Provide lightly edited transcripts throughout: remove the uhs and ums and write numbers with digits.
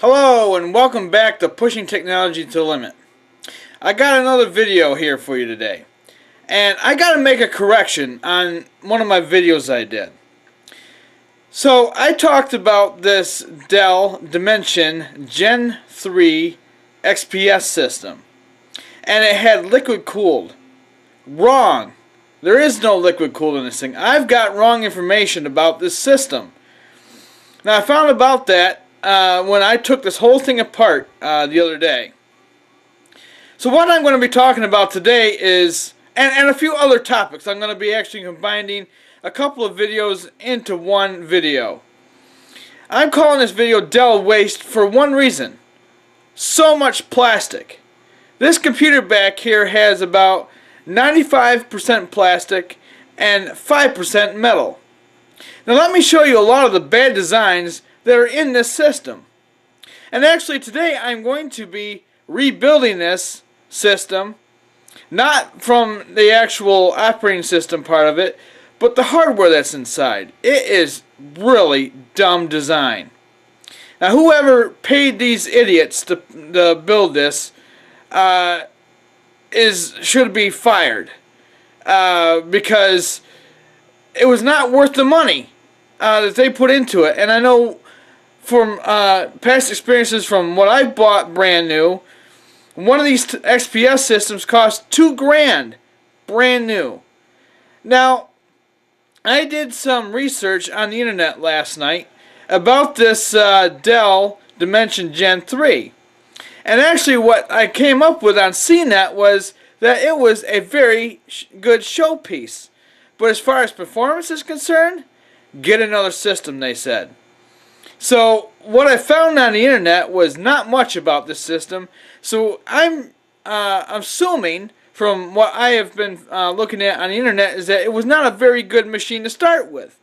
Hello and welcome back to Pushing Technology to the Limit. I got another video here for you today. And I got to make a correction on one of my videos I did. So I talked about this Dell Dimension Gen 3 XPS system. And it had liquid cooled. Wrong. There is no liquid cooled in this thing. I've got wrong information about this system. Now I found about that when I took this whole thing apart the other day. So what I'm going to be talking about today is, and a few other topics. I'm going to be actually combining a couple of videos into one video. I'm calling this video Dell Waste for one reason. So much plastic. This computer back here has about 95% plastic and 5% metal. Now let me show you a lot of the bad designs that are in this system. And actually today I'm going to be rebuilding this system, not from the actual operating system part of it, but the hardware that's inside. It is really dumb design. Now whoever paid these idiots to build this should be fired because it was not worth the money that they put into it. And I know from past experiences from what I bought brand new, one of these XPS systems cost $2 grand brand new. Now I did some research on the internet last night about this Dell Dimension Gen 3. And actually what I came up with on CNET was that it was a very good showpiece. But as far as performance is concerned, get another system, they said. So what I found on the internet was not much about this system. So I'm assuming from what I have been looking at on the internet is that it was not a very good machine to start with.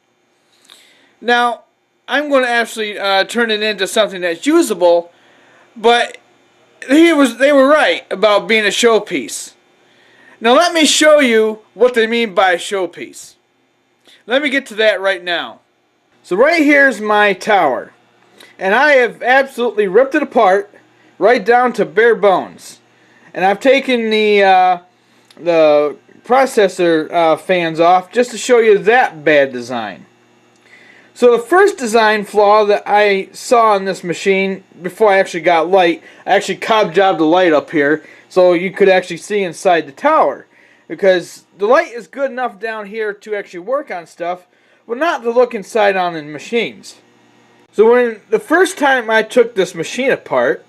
Now I'm going to actually turn it into something that's usable, but they were right about being a showpiece. Now let me show you what they mean by a showpiece. Let me get to that right now. So right here's my tower. And I have absolutely ripped it apart right down to bare bones. And I've taken the processor fans off just to show you that bad design. So the first design flaw that I saw in this machine before I actually got light, I actually cob-jobbed the light up here so you could actually see inside the tower. Because the light is good enough down here to actually work on stuff, but not to look inside on in machines. So when the first time I took this machine apart,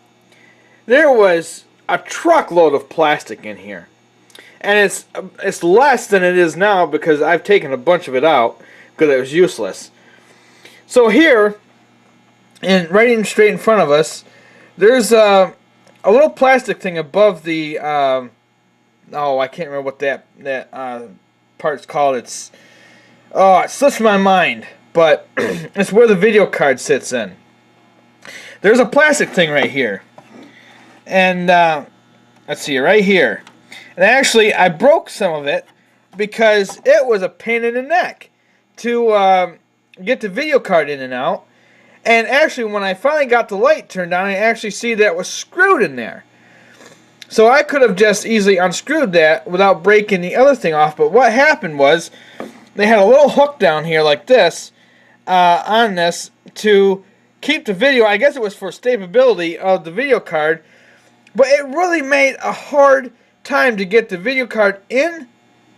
there was a truckload of plastic in here. And it's less than it is now because I've taken a bunch of it out because it was useless. So here, and right in straight in front of us, there's a little plastic thing above the oh, I can't remember what that part's called. It slips my mind, but it's where the video card sits in. There's a plastic thing right here, and let's see, right here. And actually, I broke some of it because it was a pain in the neck to get the video card in and out. And actually, when I finally got the light turned on, I actually see that it was screwed in there. So I could have just easily unscrewed that without breaking the other thing off. But what happened was they had a little hook down here like this on this to keep the video. I guess it was for stability of the video card. But it really made a hard time to get the video card in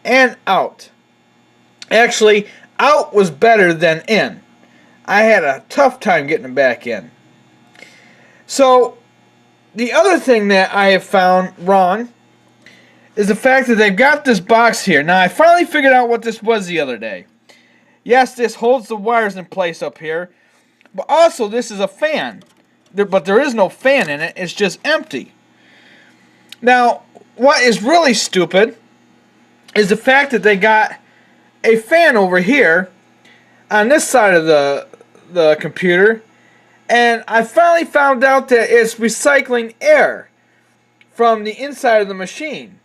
and out. Actually, out was better than in. I had a tough time getting it back in. So the other thing that I have found wrong is the fact that they've got this box here. Now I finally figured out what this was the other day. Yes, this holds the wires in place up here, but also this is a fan. But there is no fan in it, it's just empty. Now, what is really stupid is the fact that they got a fan over here on this side of the computer, and I finally found out that it's recycling air from the inside of the machine.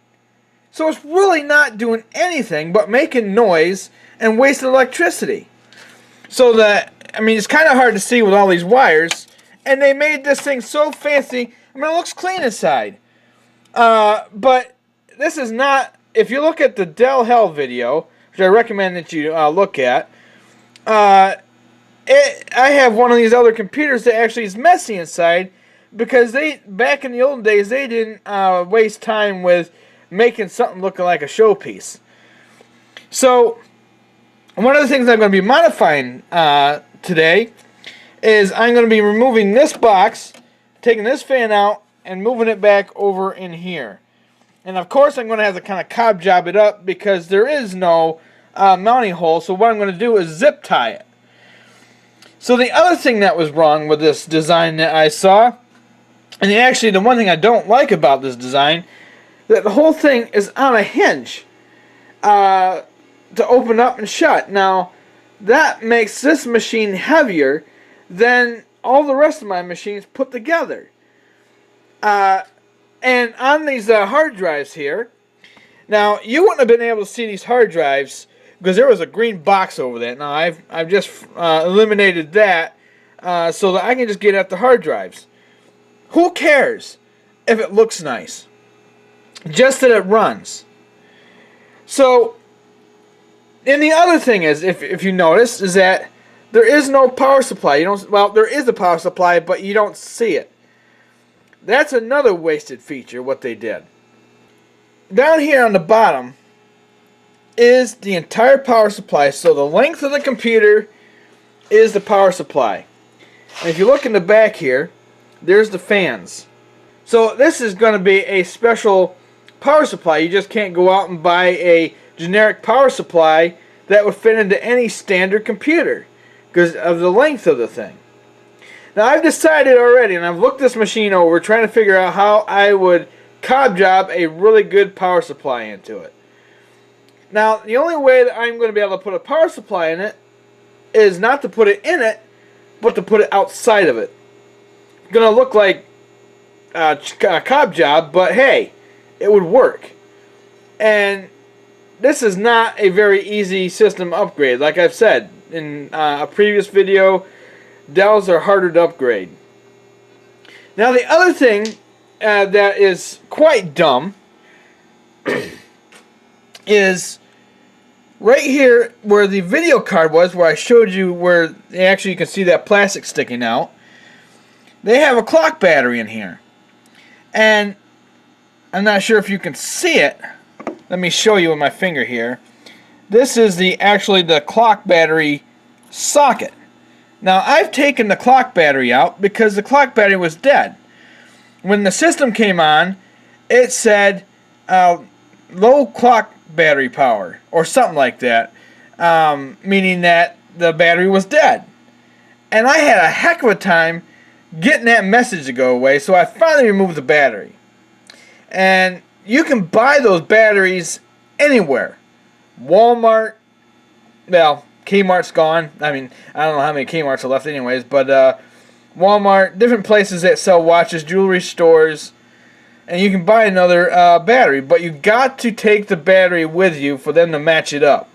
So it's really not doing anything but making noise and wasting electricity. So that, I mean, it's kind of hard to see with all these wires, and they made this thing so fancy. I mean, it looks clean inside. But this is not, if you look at the Dell Hell video, which I recommend that you look at, I have one of these other computers that actually is messy inside because back in the old days, they didn't waste time with making something looking like a showpiece. So, one of the things I'm going to be modifying today is I'm going to be removing this box, taking this fan out, and moving it back over in here. And of course I'm going to have to kind of cob job it up because there is no mounting hole, so what I'm going to do is zip tie it. So the other thing that was wrong with this design that I saw, and actually the one thing I don't like about this design, that the whole thing is on a hinge to open up and shut. Now that makes this machine heavier than all the rest of my machines put together. And on these hard drives here, now you wouldn't have been able to see these hard drives because there was a green box over that. Now I've just eliminated that so that I can just get at the hard drives. Who cares if it looks nice? Just that it runs. So, and the other thing is, if you notice, is that there is no power supply. Well, there is a power supply, but you don't see it. That's another wasted feature, what they did. Down here on the bottom is the entire power supply. So the length of the computer is the power supply. And if you look in the back here, there's the fans. So this is going to be a special power supply. You just can't go out and buy a generic power supply that would fit into any standard computer because of the length of the thing. Now I've decided already, and I've looked this machine over trying to figure out how I would cob job a really good power supply into it. Now the only way that I'm going to be able to put a power supply in it is not to put it in it, but to put it outside of it. It's going to look like a cob job, but hey, it would work. And this is not a very easy system upgrade. Like I've said in a previous video, Dells are harder to upgrade. Now the other thing that is quite dumb is right here where the video card was, where I showed you where actually you can see that plastic sticking out. They have a clock battery in here. And I'm not sure if you can see it. Let me show you with my finger here. This is actually the clock battery socket. Now I've taken the clock battery out because the clock battery was dead. When the system came on, it said low clock battery power or something like that, meaning that the battery was dead. And I had a heck of a time getting that message to go away, so I finally removed the battery. And you can buy those batteries anywhere. Walmart, well, Kmart's gone. I mean, I don't know how many Kmart's are left anyways, but Walmart, different places that sell watches, jewelry stores, and you can buy another battery, but you got to take the battery with you for them to match it up.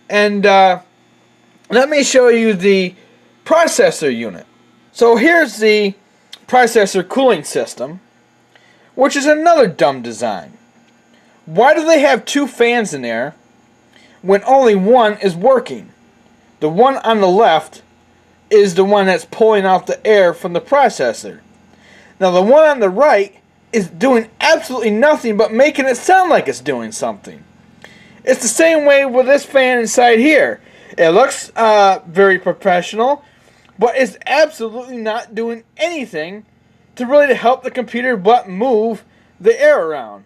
And let me show you the processor unit. So here's the processor cooling system, which is another dumb design. Why do they have two fans in there when only one is working? The one on the left is the one that's pulling out the air from the processor. Now the one on the right is doing absolutely nothing but making it sound like it's doing something. It's the same way with this fan inside here. It looks very professional, but it's absolutely not doing anything to really help the computer but move the air around.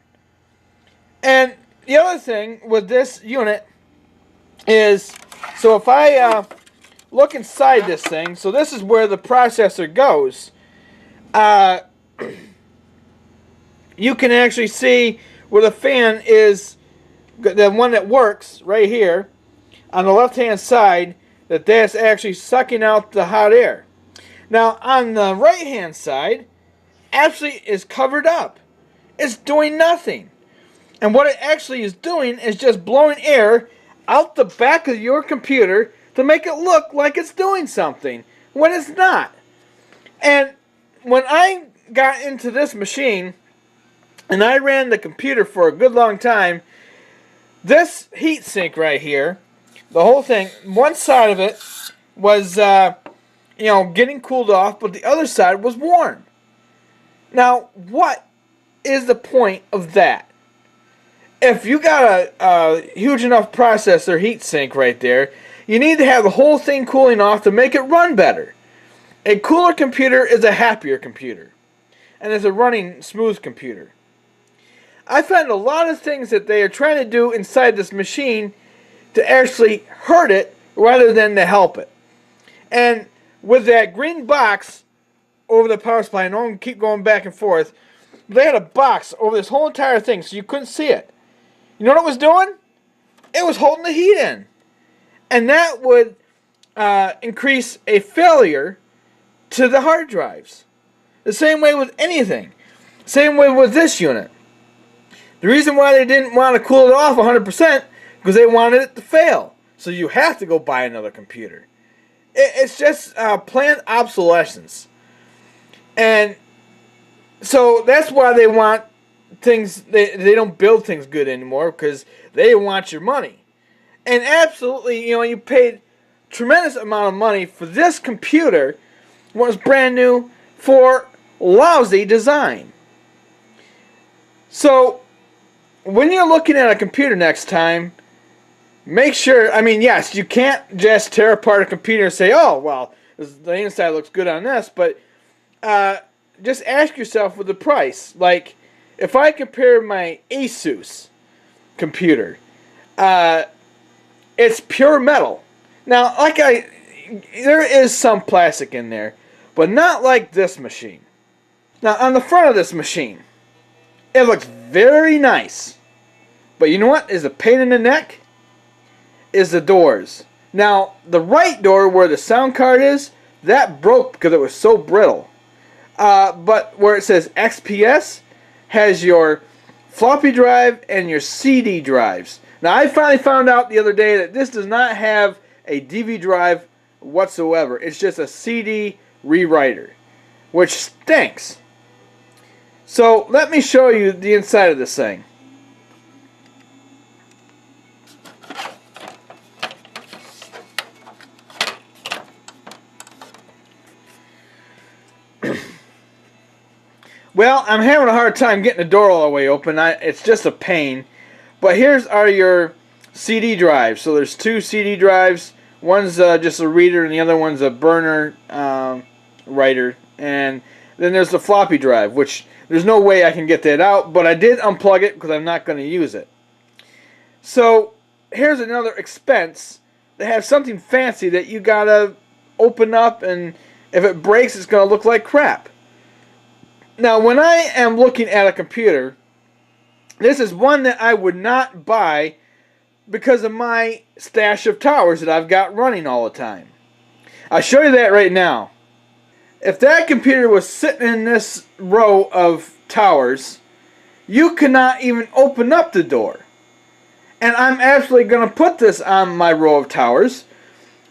And the other thing with this unit is, so if I look inside this thing, so this is where the processor goes. You can actually see where the fan is, the one that works right here on the left hand side, that's actually sucking out the hot air. Now on the right hand side actually is covered up. It's doing nothing. And what it actually is doing is just blowing air out the back of your computer to make it look like it's doing something when it's not. And when I got into this machine and I ran the computer for a good long time, this heat sink right here, the whole thing, one side of it was getting cooled off, but the other side was warm. Now, what is the point of that? If you got a huge enough processor heat sink right there, you need to have the whole thing cooling off to make it run better. A cooler computer is a happier computer, and it's a running smooth computer. I find a lot of things that they are trying to do inside this machine to actually hurt it rather than to help it. And with that green box over the power supply, I know I'm going to keep going back and forth, they had a box over this whole entire thing so you couldn't see it. You know what it was doing? It was holding the heat in. And that would increase a failure to the hard drives. The same way with anything. Same way with this unit. The reason why they didn't want to cool it off 100% because they wanted it to fail. So you have to go buy another computer. It's just planned obsolescence. And so that's why they want things, they don't build things good anymore because they want your money. And absolutely, you paid tremendous amount of money for this computer when it was brand new for lousy design. So when you're looking at a computer next time, make sure, yes, you can't just tear apart a computer and say, oh, well, the inside looks good on this, but just ask yourself with the price. Like, if I compare my Asus computer, it's pure metal. Now, there is some plastic in there, but not like this machine. Now, on the front of this machine, it looks very nice. But you know what is a pain in the neck? Is the doors. Now, the right door where the sound card is, that broke because it was so brittle. But where it says XPS has your floppy drive and your CD drives. Now, I finally found out the other day that this does not have a DVD drive whatsoever. It's just a CD rewriter, which stinks. So, let me show you the inside of this thing. Well, I'm having a hard time getting the door all the way open. It's just a pain. But here's your CD drives. So there's two CD drives. One's just a reader and the other one's a burner writer. And then there's the floppy drive, which there's no way I can get that out. But I did unplug it because I'm not going to use it. So here's another expense. They have something fancy that you got to open up, and if it breaks, it's going to look like crap. Now, when I am looking at a computer, this is one that I would not buy because of my stash of towers that I've got running all the time. I'll show you that right now. If that computer was sitting in this row of towers, you cannot even open up the door. And I'm actually going to put this on my row of towers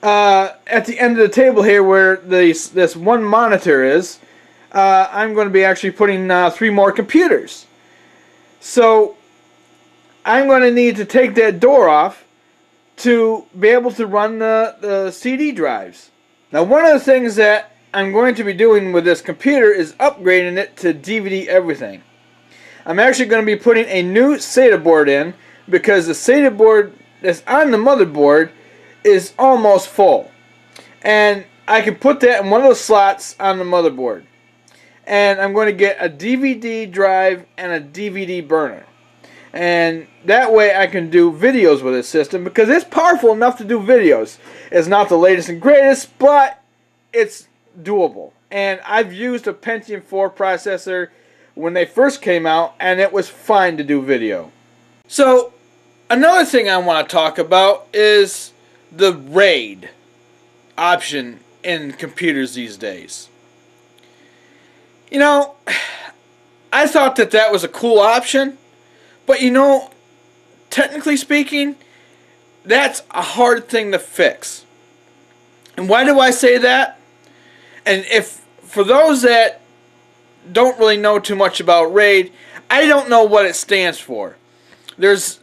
at the end of the table here where this one monitor is. I'm going to be actually putting 3 more computers. So I'm going to need to take that door off to be able to run the CD drives. Now, one of the things that I'm going to be doing with this computer is upgrading it to DVD everything. I'm actually going to be putting a new SATA board in because the SATA board that's on the motherboard is almost full. And I can put that in one of those slots on the motherboard. And I'm going to get a DVD drive and a DVD burner. And that way I can do videos with this system because it's powerful enough to do videos. It's not the latest and greatest, but it's doable. And I've used a Pentium 4 processor when they first came out, and it was fine to do video. So, another thing I want to talk about is the RAID option in computers these days. You know, I thought that was a cool option, but technically speaking, that's a hard thing to fix. And why do I say that? And if for those that don't really know too much about RAID, I don't know what it stands for. There's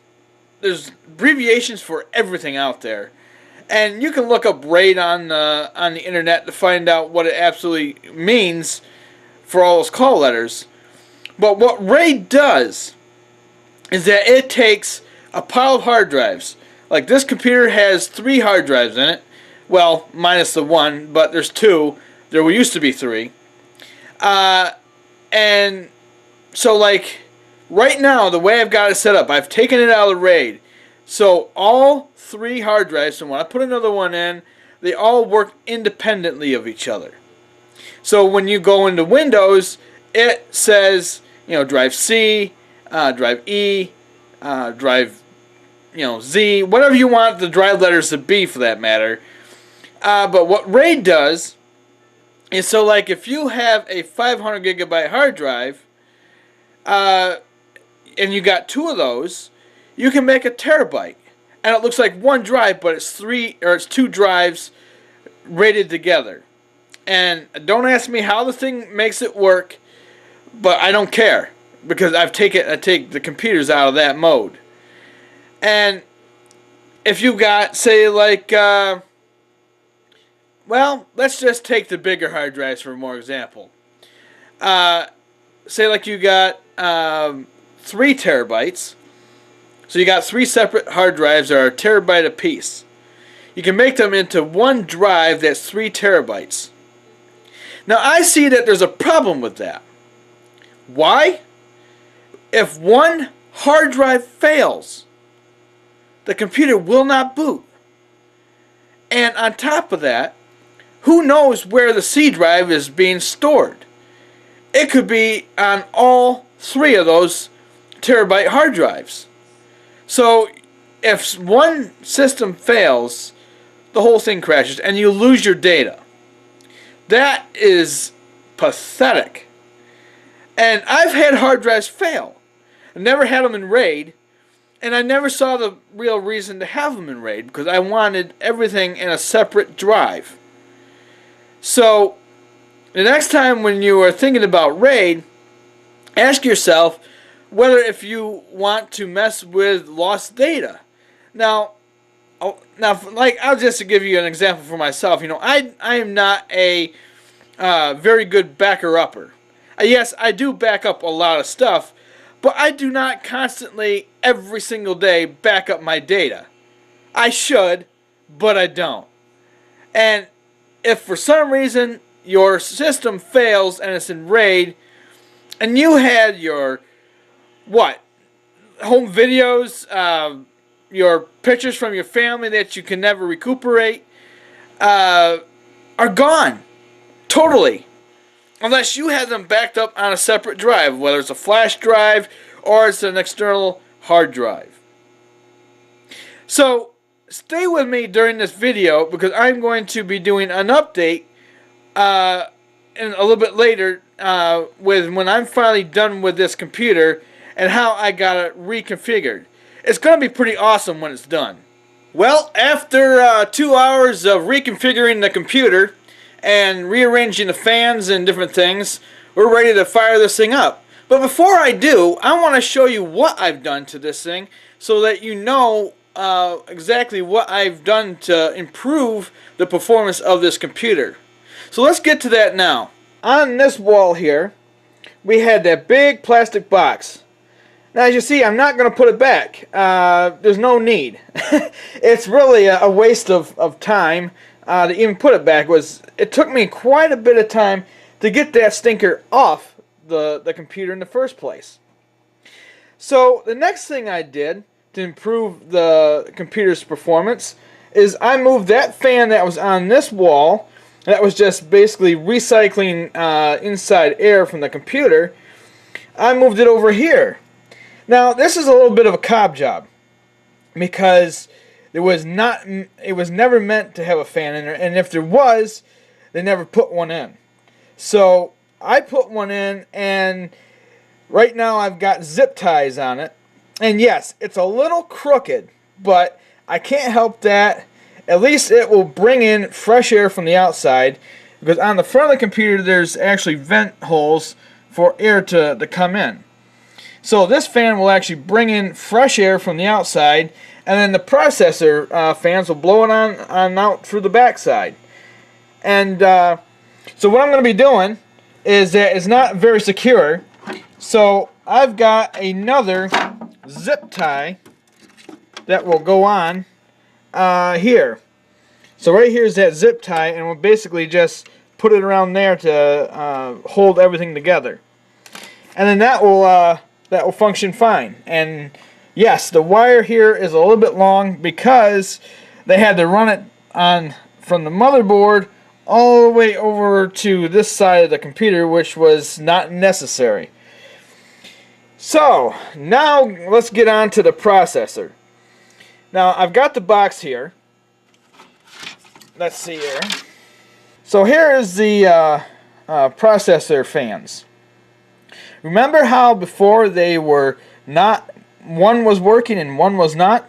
abbreviations for everything out there, and you can look up RAID on the internet to find out what it absolutely means for all those call letters. But what RAID does is that it takes a pile of hard drives. Like this computer has 3 hard drives in it. Well, minus the 1, but there's 2. There used to be 3. And so like right now, the way I've got it set up, I've taken it out of the RAID. So all 3 hard drives, and when I put another one in, they all work independently of each other. So when you go into Windows, it says, drive C, drive E, drive, Z, whatever you want the drive letters to be for that matter. But what RAID does is, so like if you have a 500 gigabyte hard drive, and you got 2 of those, you can make a terabyte, and it looks like one drive, but it's 2 drives rated together. And don't ask me how the thing makes it work, but I don't care, because I take the computers out of that mode. And if you got, say, like, well, let's just take the bigger hard drives for more example. Say like you got 3 terabytes. So you got 3 separate hard drives that are a terabyte apiece. You can make them into one drive that's 3 terabytes. Now I see that there's a problem with that. Why? If one hard drive fails, the computer will not boot. And on top of that, who knows where the C drive is being stored? It could be on all 3 of those terabyte hard drives. So if one system fails, the whole thing crashes and you lose your data. That is pathetic. And I've had hard drives fail. I never had them in RAID, and I never saw the real reason to have them in RAID, because I wanted everything in a separate drive. So the next time when you are thinking about RAID, ask yourself whether if you want to mess with lost data. Now, like, I'll just give you an example for myself. I am not a very good backer-upper. Yes, I do back up a lot of stuff, but I do not constantly, every single day, back up my data. I should, but I don't. And if for some reason your system fails and it's in RAID, and you had your, home videos, your pictures from your family that you can never recuperate, are gone. Totally. Unless you have them backed up on a separate drive, whether it's a flash drive or it's an external hard drive. Stay with me during this video, because I'm going to be doing an update a little bit later with when I'm finally done with this computer and how I got it reconfigured. It's going to be pretty awesome when it's done. Well, after 2 hours of reconfiguring the computer and rearranging the fans and different things, we're ready to fire this thing up. But before I do, I want to show you what I've done to this thing so that you know exactly what I've done to improve the performance of this computer. So let's get to that now. On this wall here, we had that big plastic box. Now, as you see, I'm not going to put it back. There's no need. It's really a waste of time to even put it back. It took me quite a bit of time to get that stinker off the computer in the first place. So the next thing I did to improve the computer's performance is I moved that fan that was on this wall, that was just basically recycling inside air from the computer. I moved it over here. Now this is a little bit of a cob job, because it was never meant to have a fan in there, and if there was, they never put one in. So I put one in, and right now I've got zip ties on it. And yes, it's a little crooked, but I can't help that. At least it will bring in fresh air from the outside. because on the front of the computer there's actually vent holes for air to come in. So this fan will actually bring in fresh air from the outside, and then the processor fans will blow it on out through the backside. And so what I'm going to be doing is that it's not very secure, so I've got another zip tie that will go on here. So right here is that zip tie, and we'll basically just put it around there to hold everything together. And then that will function fine. And yes, the wire here is a little bit long because they had to run it on from the motherboard all the way over to this side of the computer, which was not necessary. So now let's get on to the processor. Now I've got the box here. Let's see here. So here is the processor fans. Remember how before they were not, one was working and one was not?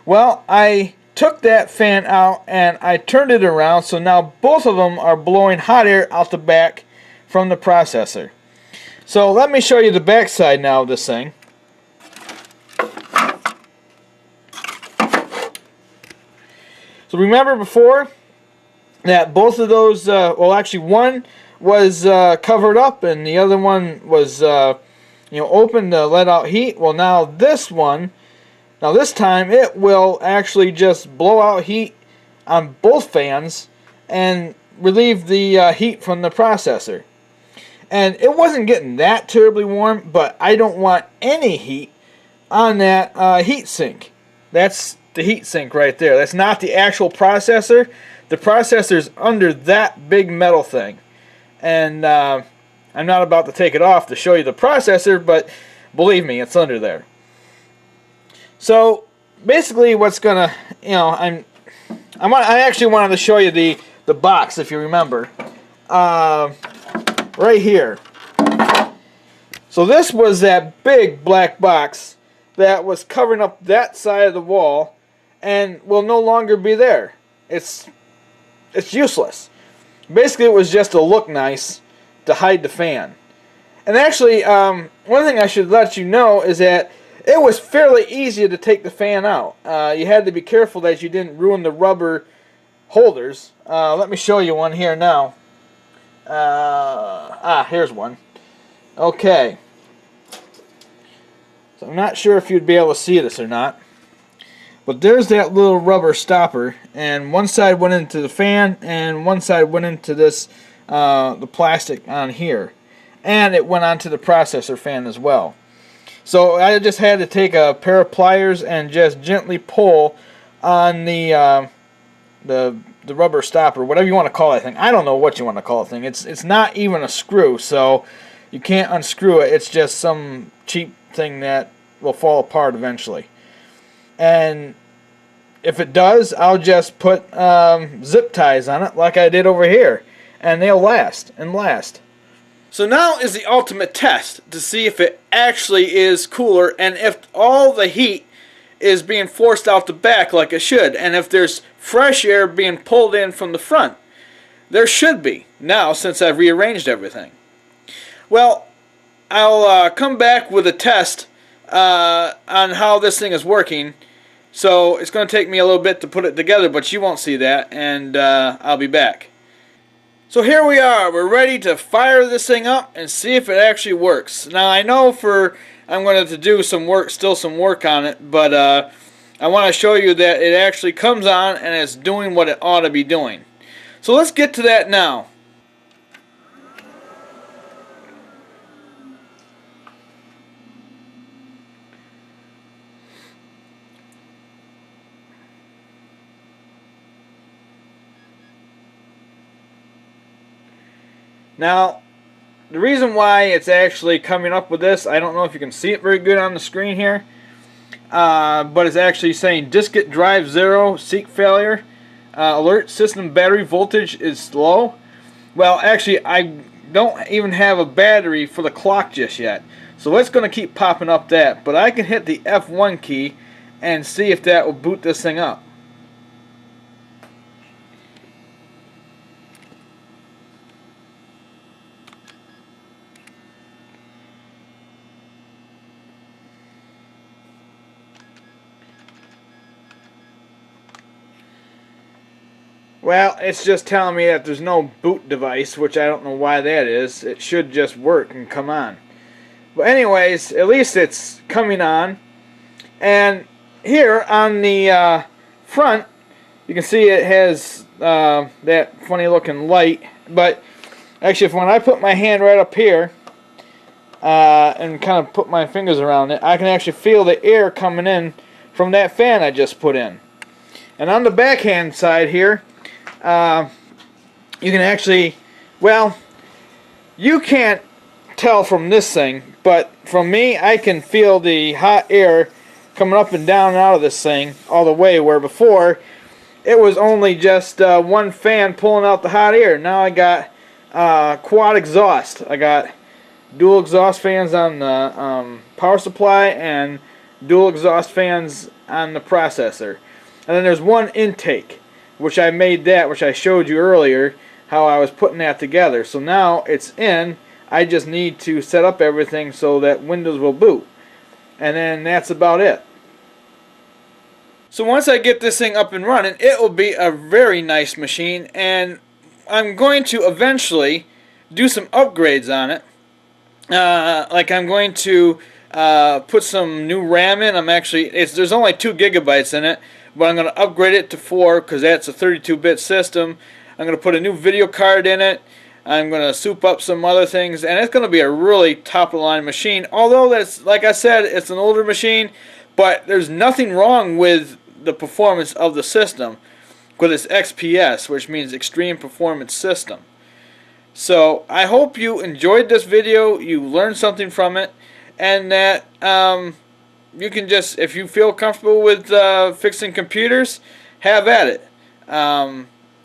Well, I took that fan out and I turned it around, so now both of them are blowing hot air out the back from the processor. So let me show you the back side now of this thing. So remember before that both of those, well actually one was covered up and the other one was open to let out heat. Well, now this one, this time it will actually just blow out heat on both fans and relieve the heat from the processor. And it wasn't getting that terribly warm, but I don't want any heat on that heat sink. That's the heat sink right there. That's not the actual processor. The processor's under that big metal thing. And I'm not about to take it off to show you the processor, but believe me, it's under there. So basically what's gonna, I actually wanted to show you the box, if you remember. Right here. So this was that big black box that was covering up that side of the wall and will no longer be there. It's useless. Basically it was just to look nice to hide the fan. And actually one thing I should let you know is that it was fairly easy to take the fan out. You had to be careful that you didn't ruin the rubber holders. Let me show you one here now. Here's one. Okay. So I'm not sure if you'd be able to see this or not. But there's that little rubber stopper, and one side went into the fan and one side went into this the plastic on here. And it went onto the processor fan as well. So I just had to take a pair of pliers and just gently pull on the rubber stopper, whatever you want to call that thing. I don't know what you want to call that thing. It's not even a screw, so you can't unscrew it. It's just some cheap thing that will fall apart eventually. And if it does, I'll just put zip ties on it like I did over here, and they'll last and last. So now is the ultimate test to see if it actually is cooler and if all the heat is being forced out the back like it should, and if there's fresh air being pulled in from the front. There should be now, since I've rearranged everything. Well, I'll come back with a test on how this thing is working. So it's going to take me a little bit to put it together, but you won't see that, and I'll be back. So here we are. We're ready to fire this thing up and see if it actually works. Now I know I'm going to do some work on it, but I want to show you that it actually comes on and it's doing what it ought to be doing. So let's get to that now. Now, the reason why it's actually coming up with this, I don't know if you can see it very good on the screen here, but it's actually saying diskette drive 0, seek failure, alert system battery voltage is low. Well, actually, I don't even have a battery for the clock just yet, so it's going to keep popping up that, but I can hit the F1 key and see if that will boot this thing up. Well, it's just telling me that there's no boot device, which I don't know why that is. It should just work and come on. But anyways, at least it's coming on. And here on the front, you can see it has that funny looking light. But actually, when I put my hand right up here and kind of put my fingers around it, I can actually feel the air coming in from that fan I just put in. And on the backhand side here, you can actually, well, you can't tell from this thing, but from me, I can feel the hot air coming up and down and out of this thing all the way, where before it was only just one fan pulling out the hot air. Now I got quad exhaust. I got dual exhaust fans on the power supply and dual exhaust fans on the processor. And then there's one intake, which I made that, which I showed you earlier, how I was putting that together. So now it's in. I just need to set up everything so that Windows will boot. And then that's about it. So once I get this thing up and running, it will be a very nice machine, and I'm going to eventually do some upgrades on it. Like I'm going to put some new RAM in. There's only 2 gigabytes in it, but I'm going to upgrade it to 4 because that's a 32-bit system. I'm going to put a new video card in it. I'm going to soup up some other things, and it's going to be a really top-of-the-line machine. Although, that's, like I said, it's an older machine, but there's nothing wrong with the performance of the system with its XPS, which means Extreme Performance System. So I hope you enjoyed this video, you learned something from it, and that you can just, if you feel comfortable with fixing computers, have at it.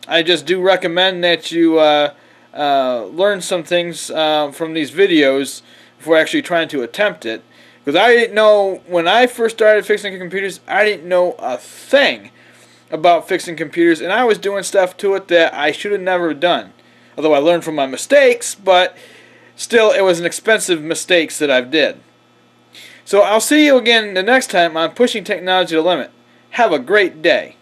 I just do recommend that you learn some things from these videos before actually trying to attempt it. Because I didn't know, when I first started fixing computers, I didn't know a thing about fixing computers, and I was doing stuff to it that I should have never done. Although I learned from my mistakes, but still it was an expensive mistakes that I've did. So I'll see you again the next time on Pushing Technology to the Limit. Have a great day.